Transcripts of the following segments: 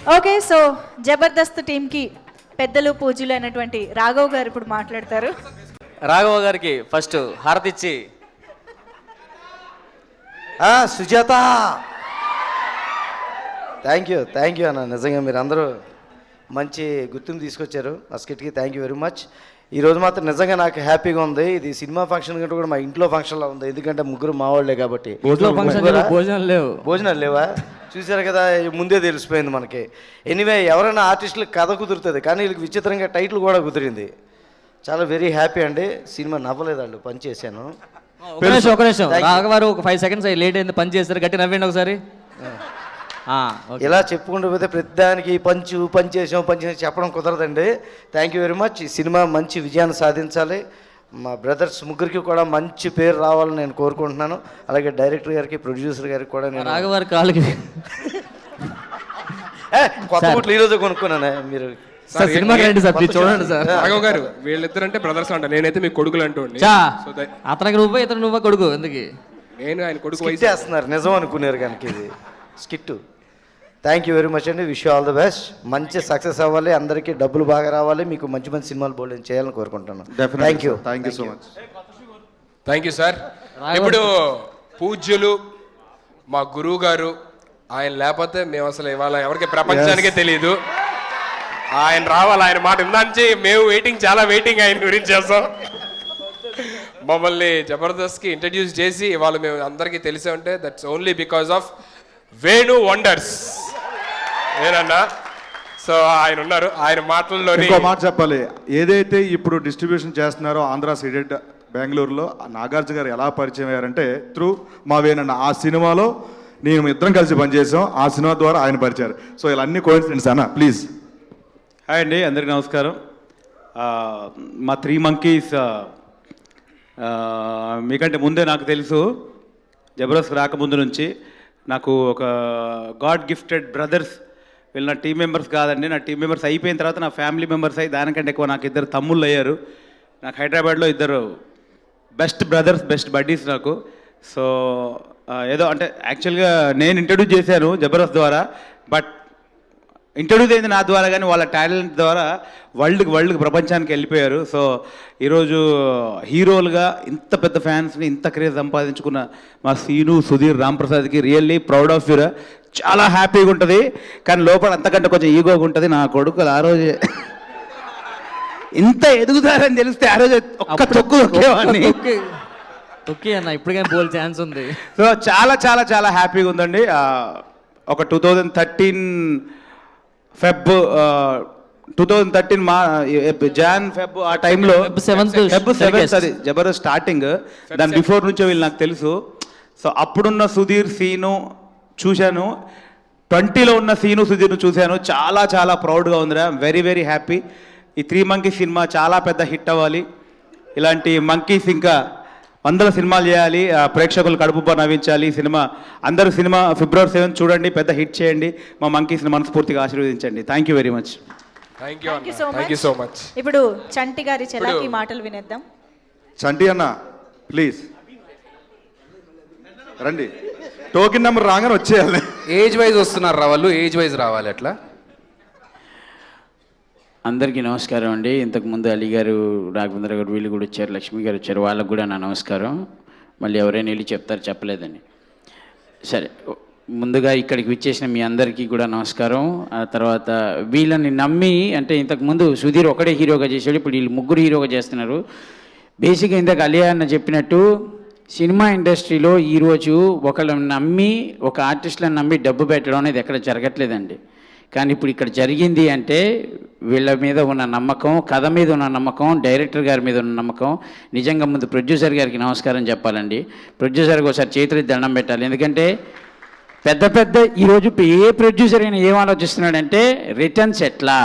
Okay, so Jabardasth టీంకి పెద్దలు పూజలు అయినటువంటి రాఘవ్ గారు ఇప్పుడు మాట్లాడతారు. రాఘవ గారికి ఫస్ట్ హారతిచ్చి. సుజాత, థ్యాంక్ యూ అన్న. నిజంగా మీరు అందరూ మంచి గుర్తుని తీసుకొచ్చారు ఆ స్కిట్కి. Thank you very much. ఈరోజు మాత్రం నిజంగా నాకు హ్యాపీగా ఉంది. ఇది సినిమా ఫంక్షన్ కంటే కూడా మా ఇంట్లో ఫంక్షన్లో ఉంది, ఎందుకంటే ముగ్గురు మా వాళ్ళే కాబట్టి. భోజనాలు లేవా? చూసారు కదా, ముందే తెలిసిపోయింది మనకి. ఎనీవే, ఎవరైనా ఆర్టిస్టులకు కథ కుదురుతుంది, కానీ వీళ్ళకి విచిత్రంగా టైటిల్ కూడా కుదిరింది. చాలా వెరీ హ్యాపీ అండి. సినిమా నవ్వలేదండి, పని చేశాను. ఒక నిమిషం రాఘవారు ఒక 5 seconds లేట్ అయింది, పని చేస్తారు, గట్టి నవ్వండి ఒకసారి. ఇలా చెప్పుకుంటూ పోతే ప్రతిదానికి పని చేసాం చెప్పడం కుదరదండి. Thank you very much. ఈ సినిమా మంచి విజయాన్ని సాధించాలి. మా బ్రదర్స్ ముగ్గురికి కూడా మంచి పేరు రావాలని నేను కోరుకుంటున్నాను. అలాగే డైరెక్టర్ గారికి, ప్రొడ్యూసర్ గారికి కూడా నేను రాఘవారి కాళ్ళకి కొత్త బుట్లు ఈరోజు కొనుక్కున్నాను. మీరు సినిమా రండి సార్, చూడండి సార్. రాఘవ్ గారు వీళ్ళిద్దరు అంటే బ్రదర్స్ అంట, నేనైతే మీ కొడుకులు అంటూ అతనికి నువ్వు ఇతను నువ్వు కొడుకు ఎందుకు? నేను ఆయన కొడుకు స్కిట్ చేస్తున్నారు, నిజం అనుకున్నారు కనుక ఇది skit. Thank you very much అండి. Wish you all the best. మంచి సక్సెస్ అవ్వాలి, అందరికీ డబ్బులు బాగా రావాలి, మీకు మంచి మంచి సినిమాలు బోల్డ్ చేయాలని కోరుకుంటున్నాను. Thank you so much. Thank you sir. ఇప్పుడు పూజ్యులు మా గురువు గారు, ఆయన లేకపోతే మేము అసలు ఇవాళ ఎవరికి ప్రపంచానికే తెలియదు. ఆయన రావాలి, ఆయన మాట ఇందాంచి మేము చాలా వెయిటింగ్ ఆయన గురించి చేస్తాం. మమ్మల్ని జబర్దస్త్కి ఇంట్రడ్యూస్ చేసి ఇవాళ మేము అందరికీ తెలిసే ఉంటే that's only because of Venu wonders ఏనన్నా. సో ఆయన ఉన్నారు, ఆయన మాటల్లో ఇంకో మాట చెప్పాలి. ఏదైతే ఇప్పుడు డిస్ట్రిబ్యూషన్ చేస్తున్నారో ఆంధ్ర సీడెడ్ బెంగళూరులో, నాగార్జున గారు ఎలా పరిచయం అయ్యారంటే త్రూ మా వేణన్న. ఆ సినిమాలో నేను ఇద్దరం కలిసి పనిచేసాం, ఆ సినిమా ద్వారా ఆయన పరిచారు. సో ఇలా అన్ని కోయిన్సిడెన్స్ అన్న. ప్లీజ్. హాయ్ అండి, అందరికీ నమస్కారం. మా 3 Monkeys మీకంటే ముందే నాకు తెలుసు, జబర్దస్త్ రాకముందు నుంచి. నాకు ఒక గాడ్ గిఫ్టెడ్ బ్రదర్స్. వీళ్ళు నా టీం మెంబర్స్ కాదండి, నా టీం మెంబర్స్ అయిపోయిన తర్వాత నా ఫ్యామిలీ మెంబర్స్ అయ్యి దానికంటే ఎక్కువ నాకు 2 తమ్ముళ్ళు అయ్యారు. నాకు హైదరాబాద్లో 2 బెస్ట్ బ్రదర్స్, బెస్ట్ బడ్డీస్ నాకు. సో ఏదో అంటే యాక్చువల్గా నేను ఇంట్రడ్యూస్ చేశాను జబర్దస్త్ ద్వారా, బట్ ఇంట్రడ్యూస్ అయింది నా ద్వారా, కానీ వాళ్ళ టాలెంట్ ద్వారా వరల్డ్కి ప్రపంచానికి వెళ్ళిపోయారు. సో ఈరోజు హీరోలుగా ఇంత పెద్ద ఫ్యాన్స్ని, ఇంత క్రేజ్ సంపాదించుకున్న మా సీను, సుధీర్, రాంప్రసాద్కి రియల్లీ ప్రౌడ్ ఆఫ్ యూరా. చాలా హ్యాపీగా ఉంటుంది, కానీ లోపల అంతకంటే కొంచెం ఈగోగా ఉంటుంది. నా కొడుకులు ఆ రోజే ఇంత ఎదుగుతారని తెలిస్తే ఆ రోజు ఒక్క తొక్కు తొక్కేవాడిని. ఓకే అన్న, ఇప్పటికైనా బోల్ ఛాన్స్ ఉంది. సో చాలా చాలా చాలా హ్యాపీగా ఉందండి. ఒక 2013 ఫెబ్ 2013 జాన్ ఫెబ్ ఆ టైంలో Feb 7th అది జబర్దస్త్ స్టార్టింగ్. దాని బిఫోర్ నుంచో వీళ్ళు నాకు తెలుసు. సో అప్పుడున్న సుధీర్, సీను చూశాను, 20లో ఉన్న సీను, సుధీర్ను చూశాను. చాలా చాలా ప్రౌడ్గా ఉందిరా. Very very happy. ఈ 3 Monkeys సినిమా చాలా పెద్ద హిట్ అవ్వాలి. ఇలాంటి మంకీస్ ఇంకా 100 సినిమాలు చేయాలి, ప్రేక్షకులు కడుపు నవ్వించాలి. సినిమా అందరూ సినిమా February 7 చూడండి, పెద్ద హిట్ చేయండి. మా మంకీస్ని మనస్ఫూర్తిగా ఆశీర్వదించండి. Thank you very much. Thank you so much. ఇప్పుడు చంటి గారి చెలాకి మాటలు వినేద్దాం. చంటి అన్న ప్లీజ్ రండి. టోకెన్ నెంబర్ రాగానే వచ్చేయాలి. ఏజ్ వైజ్ వస్తున్నారు రా వాళ్ళు, ఏజ్ వైజ్ రావాలి అట్లా. అందరికీ నమస్కారం అండి. ఇంతకుముందు అలీ గారు, రాఘవేంద్ర గారు వీళ్ళు కూడా వచ్చారు, లక్ష్మి గారు వచ్చారు, వాళ్ళకు కూడా నా నమస్కారం. మళ్ళీ ఎవరైనా వెళ్ళి చెప్తారు, చెప్పలేదని. సరే, ముందుగా ఇక్కడికి విచ్చేసిన మీ అందరికీ కూడా నమస్కారం. ఆ తర్వాత వీళ్ళని నమ్మి, అంటే ఇంతకుముందు సుధీర్ ఒకడే హీరోగా చేశాడు, ఇప్పుడు వీళ్ళు 3 హీరోగా చేస్తున్నారు. బేసిక్గా ఇంతకు అలీ అన్న చెప్పినట్టు సినిమా ఇండస్ట్రీలో ఈరోజు ఒకళ్ళని నమ్మి, ఒక ఆర్టిస్ట్లను నమ్మి డబ్బు పెట్టడం అనేది ఎక్కడ జరగట్లేదండి. కానీ ఇప్పుడు ఇక్కడ జరిగింది అంటే వీళ్ళ మీద ఉన్న నమ్మకం, కథ మీద ఉన్న నమ్మకం, డైరెక్టర్ గారి మీద ఉన్న నమ్మకం. నిజంగా ముందు ప్రొడ్యూసర్ గారికి నమస్కారం చెప్పాలండి. ప్రొడ్యూసర్కి ఒకసారి చేతులు దండం పెట్టాలి. ఎందుకంటే పెద్ద ఈరోజు ఏ ప్రొడ్యూసర్ అయినా ఏం ఆలోచిస్తున్నాడంటే రిటర్న్స్ ఎట్లా,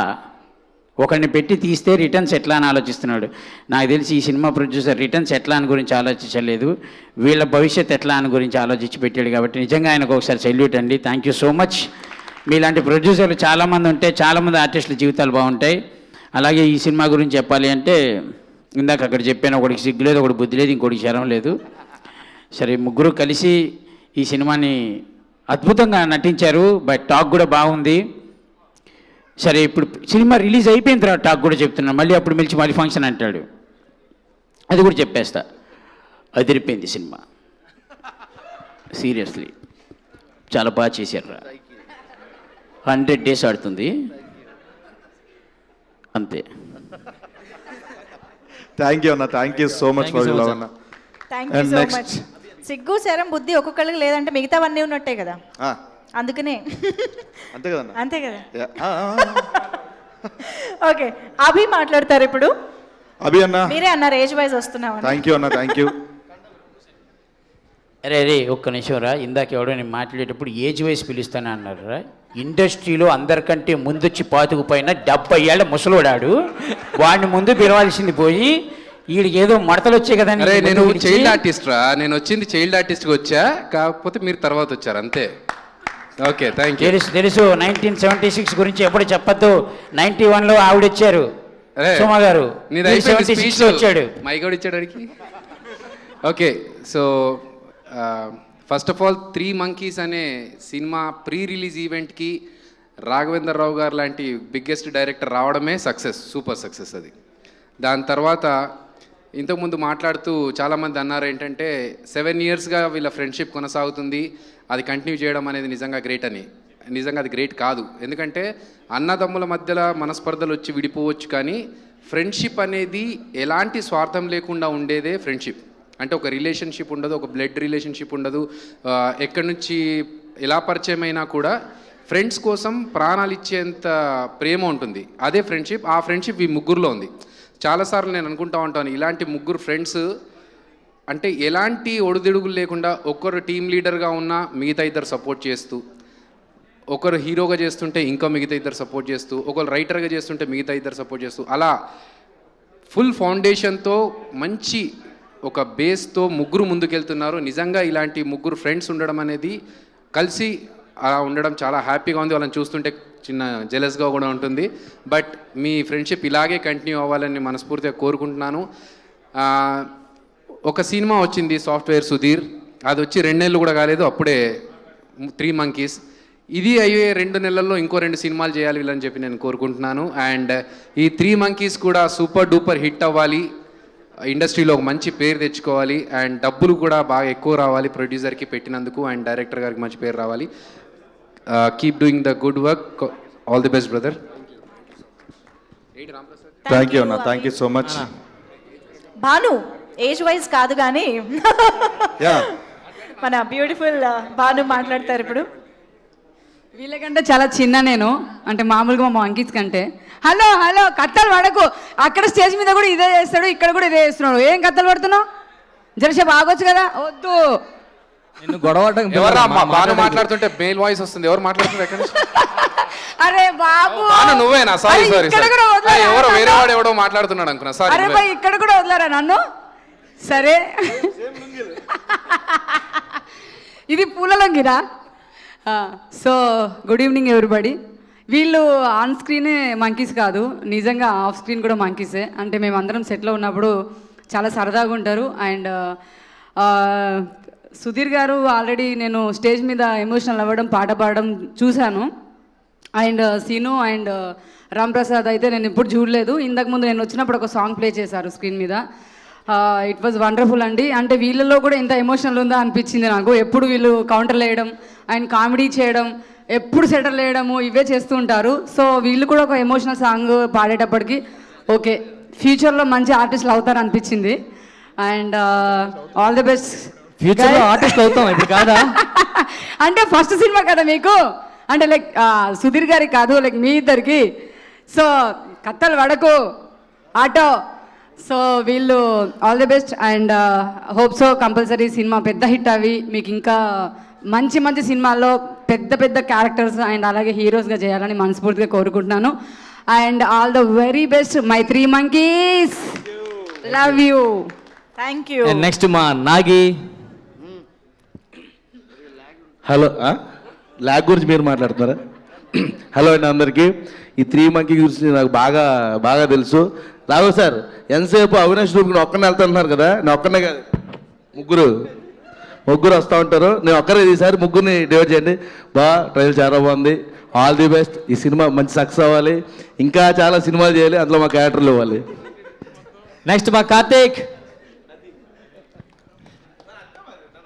ఒకరిని పెట్టి తీస్తే రిటర్న్స్ ఎట్లా అని ఆలోచిస్తున్నాడు. నాకు తెలిసి ఈ సినిమా ప్రొడ్యూసర్ రిటర్న్స్ ఎట్లా అని గురించి ఆలోచించలేదు, వీళ్ళ భవిష్యత్ ఎట్లా అని గురించి ఆలోచించి పెట్టాడు. కాబట్టి నిజంగా ఆయనకు ఒకసారి సెల్యూట్ అండి. Thank you so much. మీలాంటి ప్రొడ్యూసర్లు చాలామంది ఉంటే చాలామంది ఆర్టిస్టుల జీవితాలు బాగుంటాయి. అలాగే ఈ సినిమా గురించి చెప్పాలి అంటే ఇందాక అక్కడ చెప్పాను, ఒకడికి సిగ్గు లేదు, ఒకటి బుద్ధి లేదు, ఇంకోటికి శరం లేదు. సరే, 3 కలిసి ఈ సినిమాని అద్భుతంగా నటించారు. బట్ టాక్ కూడా బాగుంది. సరే ఇప్పుడు సినిమా రిలీజ్ అయిపోయిన తర్వాత టాక్ కూడా చెప్తున్నాను, మళ్ళీ అప్పుడు పిలిచి మళ్ళీ ఫంక్షన్ అంటాడు, అది కూడా చెప్పేస్తా. అదిరిపోయింది సినిమా, సీరియస్లీ చాలా బాగా చేశారు. 100 days ఆడుతుంది అంతే. థ్యాంక్ యూ అన్న, thank you so much for love అన్న. Thank you And so next. Much. సిగ్గు శరం బుద్ధి ఒక్కొక్కరికి లేదంటే మిగతావన్నీ ఉన్నట్టే కదా, అందుకనే అంతే కదన్న. అంతే కదా. Yeah. ఓకే, అభి మాట్లాడతారు ఇప్పుడు. అభి అన్న, మీరే అన్నారు ఏజ్ వైజ్ వస్తున్నామని. థ్యాంక్ యూ అన్న, థ్యాంక్ యూ. అరే ఒక్క నిమిషం రా, ఇందాక ఎవడో నేను మాట్లాడేటప్పుడు ఏజ్ వైజ్ పిలుస్తాను అన్నారు రా. ఇండస్ట్రీలో అందరికంటే ముందొచ్చి పాతుకుపోయిన 70 ఏళ్ల ముసలోడాడు, వాడిని ముందు పిలవాల్సింది పోయి వీడికి ఏదో మడతలు వచ్చాయి కదా. అరే నేను చైల్డ్ ఆర్టిస్ట్ రా, నేను వచ్చింది చైల్డ్ ఆర్టిస్ట్కి వచ్చా, కాకపోతే మీరు తర్వాత వచ్చారు అంతే. Okay thank you. తెలుసు తెలుసు, 1976 గురించి ఎప్పుడు చెప్పొద్దు. 91లో ఆవిడ వచ్చారు, సుమ గారు. నీది అయిపోయింది 76 స్పీచ్. లో వచ్చాడు. మైక్ కూడా ఇచ్చాడు అడిగి. Okay so first of all 3 Monkeys అనే సినిమా ప్రీ రిలీజ్ ఈవెంట్కి రాఘవేంద్ర రావు గారు లాంటి బిగ్గెస్ట్ డైరెక్టర్ రావడమే సక్సెస్, సూపర్ సక్సెస్ అది. దాని తర్వాత ఇంతకుముందు మాట్లాడుతూ చాలామంది అన్నారు ఏంటంటే 7 yearsగా వీళ్ళ ఫ్రెండ్షిప్ కొనసాగుతుంది, అది కంటిన్యూ చేయడం అనేది నిజంగా గ్రేట్ అని. నిజంగా అది గ్రేట్ కాదు, ఎందుకంటే అన్నదమ్ముల మధ్యలో మనస్పర్ధలు వచ్చి విడిపోవచ్చు, కానీ ఫ్రెండ్షిప్ అనేది ఎలాంటి స్వార్థం లేకుండా ఉండేదే ఫ్రెండ్షిప్. అంటే ఒక రిలేషన్షిప్ ఉండదు, ఒక బ్లడ్ రిలేషన్షిప్ ఉండదు, ఎక్కడి నుంచి ఎలా పరిచయం అయినా కూడా ఫ్రెండ్స్ కోసం ప్రాణాలు ఇచ్చేంత ప్రేమ ఉంటుంది, అదే ఫ్రెండ్షిప్. ఆ ఫ్రెండ్షిప్ ఈ ముగ్గురులో ఉంది. చాలాసార్లు నేను అనుకుంటా ఉంటాను, ఇలాంటి ముగ్గురు ఫ్రెండ్స్ అంటే ఎలాంటి ఒడిదుడుగులు లేకుండా ఒకరు టీమ్ లీడర్గా ఉన్నా మిగతా ఇద్దరు సపోర్ట్ చేస్తూ, ఒకరు హీరోగా చేస్తుంటే ఇంకా మిగతా ఇద్దరు సపోర్ట్ చేస్తూ, ఒకరు రైటర్గా చేస్తుంటే మిగతా ఇద్దరు సపోర్ట్ చేస్తూ, అలా ఫుల్ ఫౌండేషన్తో మంచి ఒక బేస్తో ముగ్గురు ముందుకెళ్తున్నారు. నిజంగా ఇలాంటి ముగ్గురు ఫ్రెండ్స్ ఉండడం అనేది, కలిసి అలా ఉండడం చాలా హ్యాపీగా ఉంది. వాళ్ళని చూస్తుంటే చిన్న జెలస్గా కూడా ఉంటుంది. బట్ మీ ఫ్రెండ్షిప్ ఇలాగే కంటిన్యూ అవ్వాలని మనస్ఫూర్తిగా కోరుకుంటున్నాను. ఒక సినిమా వచ్చింది సాఫ్ట్వేర్ సుధీర్, అది వచ్చి 2 నెలలు కూడా కాలేదు, అప్పుడే 3 Monkeys. ఇది అయ్యే 2 నెలల్లో ఇంకో 2 సినిమాలు చేయాలి వీళ్ళని చెప్పి నేను కోరుకుంటున్నాను. అండ్ ఈ 3 Monkeys కూడా సూపర్ డూపర్ హిట్ అవ్వాలి, ఇండస్ట్రీలో ఒక మంచి పేరు తెచ్చుకోవాలి, అండ్ డబ్బులు కూడా బాగా ఎక్కువ రావాలి ప్రొడ్యూసర్కి పెట్టినందుకు, అండ్ డైరెక్టర్ గారికి మంచి పేరు రావాలి. Keep doing the good work, all the best brother. Thank you అన్న, thank you so much. Bhanu age wise కాదు కానీ మన బ్యూటిఫుల్ భాను మాట్లాడతారు ఇప్పుడు. వీళ్ళకంటే చాలా చిన్న నేను, అంటే మామూలుగా మా మంకీస్ కంటే. హలో హలో కత్తలు పడకు, అక్కడ స్టేజ్ మీద కూడా ఇదే చేస్తాడు, ఇక్కడ కూడా ఇదే చేస్తున్నాడు, ఏం కత్తలు పడుతున్నావు? జరసేపు ఆగొచ్చు కదా. వద్దు, నిన్ను గొడవ ఎవరా బాను మాట్లాడుతుంటే మేల్ వాయిస్ వస్తుంది, ఎవరు మాట్లాడుతున్నారు ఎక్కడ నుంచి? అరే బాబు నువ్వేనా? సారీ అరే, సారీ ఇక్కడ కూడా వదలరా ఎవరో వేరే నన్ను? వాడు ఎవడో మాట్లాడుతున్నాడు అనుకున్నా. సారీ. అరే బాయ్ ఇక్కడ కూడా వదలరా నన్ను? సరే ఇది పూలలొంగిరా. So good evening everybody. వీళ్ళు ఆన్ స్క్రీనే మంకీస్ కాదు, నిజంగా ఆఫ్ స్క్రీన్ కూడా మంకీసే. అంటే మేము అందరం సెట్లో ఉన్నప్పుడు చాలా సరదాగా ఉంటారు. అండ్ సుధీర్ గారు ఆల్రెడీ నేను స్టేజ్ మీద ఎమోషనల్ అవ్వడం, పాట పాడడం చూశాను. అండ్ సీను అండ్ రామ్ ప్రసాద్ అయితే నేను ఎప్పుడు చూడలేదు. ఇంతకుముందు నేను వచ్చినప్పుడు ఒక సాంగ్ ప్లే చేశారు స్క్రీన్ మీద. ఇట్ వాజ్ వండర్ఫుల్ అండి. అంటే వీళ్ళలో కూడా ఎంత ఎమోషనల్ ఉందో అనిపించింది నాకు. ఎప్పుడు వీళ్ళు కౌంటర్లు వేయడం అండ్ కామెడీ చేయడం, ఎప్పుడు సెటిల్ వేయడము, ఇవే చేస్తూ ఉంటారు. సో వీళ్ళు కూడా ఒక ఎమోషనల్ సాంగ్ పాడేటప్పటికి ఓకే ఫ్యూచర్లో మంచి ఆర్టిస్టులు అవుతారు అనిపించింది. And all the best. ఫ్యూచర్లో ఆర్టిస్ట్ అవుతాం ఇప్పుడు కాదా? అంటే ఫస్ట్ సినిమా కదా మీకు, అంటే లైక్ సుధీర్ గారికి కాదు, లైక్ మీ ఇద్దరికి. సో కత్తలు వడకు ఆటో. సో వీళ్ళు all the best and hope so compulsory సినిమా పెద్ద హిట్ అవి మీకు ఇంకా మంచి మంచి సినిమాల్లో పెద్ద పెద్ద క్యారెక్టర్స్ అండ్ అలాగే హీరోస్గా చేయాలని మనస్ఫూర్తిగా కోరుకుంటున్నాను. And all the very best my 3 Monkeys. Love you. Thank you. Next మా నాగి. హలో, ల్యాగ్ గురించి మీరు మాట్లాడుతున్నారా? హలో అండి అందరికీ. ఈ 3 Monkeys గురించి నాకు బాగా తెలుసు. రాఘవ్ సార్ ఎంతసేపు అవినాష్ రూపుకి ఒక్కనే వెళ్తున్నారు కదా, నేను ఒక్కనే కాదు, ముగ్గురు వస్తూ ఉంటారు. నేను ఒక్కరే ఈసారి ముగ్గురిని డివైడ్ చేయండి. ట్రైలర్ చాలా బాగుంది. All the best. ఈ సినిమా మంచి సక్సెస్ అవ్వాలి. ఇంకా చాలా సినిమాలు చేయాలి. అందులో మా క్యారెక్టర్లు ఇవ్వాలి. నెక్స్ట్ మా కార్తీక్.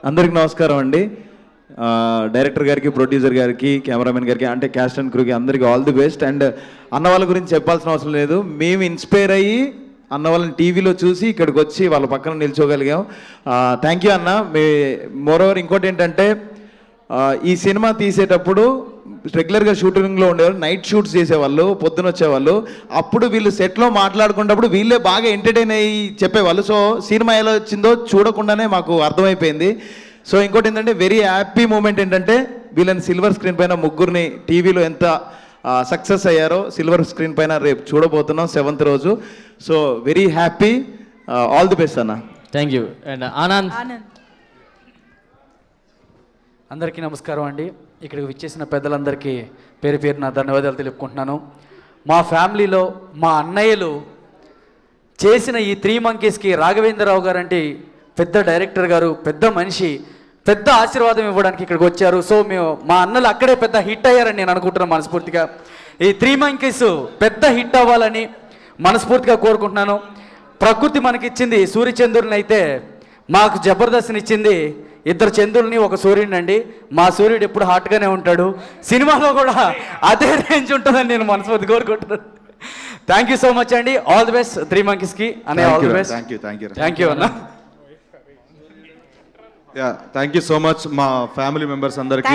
అందరికి నమస్కారం అండి. డైరెక్టర్ గారికి, ప్రొడ్యూసర్ గారికి, కెమెరామెన్ గారికి, అంటే క్యాస్ట్ అండ్ క్రూకి అందరికీ ఆల్ ది బెస్ట్. అండ్ అన్న వాళ్ళ గురించి చెప్పాల్సిన అవసరం లేదు. మేము ఇన్స్పైర్ అయ్యి అన్న వాళ్ళని టీవీలో చూసి ఇక్కడికి వచ్చి వాళ్ళ పక్కన నిల్చోగలిగాం. థ్యాంక్ యూ అన్న. మోరోవర్ ఇంకోటి ఏంటంటే ఈ సినిమా తీసేటప్పుడు రెగ్యులర్గా షూటింగ్లో ఉండేవాళ్ళు, నైట్ షూట్స్ చేసేవాళ్ళు, పొద్దున వచ్చేవాళ్ళు. అప్పుడు వీళ్ళు సెట్లో మాట్లాడుకున్నప్పుడు వీళ్ళే బాగా ఎంటర్టైన్ అయ్యి చెప్పేవాళ్ళు. సో సినిమా ఎలా వచ్చిందో చూడకుండానే మాకు అర్థమైపోయింది. సో ఇంకోటి ఏంటంటే వెరీ హ్యాపీ మూమెంట్ ఏంటంటే వీళ్ళని సిల్వర్ స్క్రీన్ పైన ముగ్గురిని టీవీలో ఎంత సక్సెస్ అయ్యారో సిల్వర్ స్క్రీన్ పైన రేపు చూడబోతున్నాం 7th రోజు. So very happy. All the best అన్న. Thank you. అండ్ ఆనంద్. అందరికీ నమస్కారం అండి. ఇక్కడికి విచ్చేసిన పెద్దలందరికీ పేరు పేరున ధన్యవాదాలు తెలుపుకుంటున్నాను. మా ఫ్యామిలీలో మా అన్నయ్యలు చేసిన ఈ 3 Monkeysకి రాఘవేంద్రరావు గారు అంటే పెద్ద డైరెక్టర్ గారు, పెద్ద మనిషి, పెద్ద ఆశీర్వాదం ఇవ్వడానికి ఇక్కడికి వచ్చారు. సో మేము మా అన్నలు అక్కడే పెద్ద హిట్ అయ్యారని నేను అనుకుంటున్నాను మనస్ఫూర్తిగా. ఈ 3 Monkeys పెద్ద హిట్ అవ్వాలని మనస్ఫూర్తిగా కోరుకుంటున్నాను. ప్రకృతి మనకిచ్చింది సూర్యచంద్రుని అయితే మాకు జబర్దస్త్ని ఇచ్చింది 2 చంద్రుల్ని, 1 సూర్యుడిని అండి. మా సూర్యుడు ఎప్పుడు హాట్గానే ఉంటాడు. సినిమాలో కూడా అదే రేంజ్ ఉంటుందని నేను మనస్ఫూర్తి కోరుకుంటున్నాను. థ్యాంక్ యూ సో మచ్ అండి. ఆల్ ది బెస్ట్ 3 Monkeysకి అనే all the best. Thank you అన్న. థ్యాంక్ యూ సో మచ్ మా ఫ్యామిలీ మెంబర్స్ అందరికీ.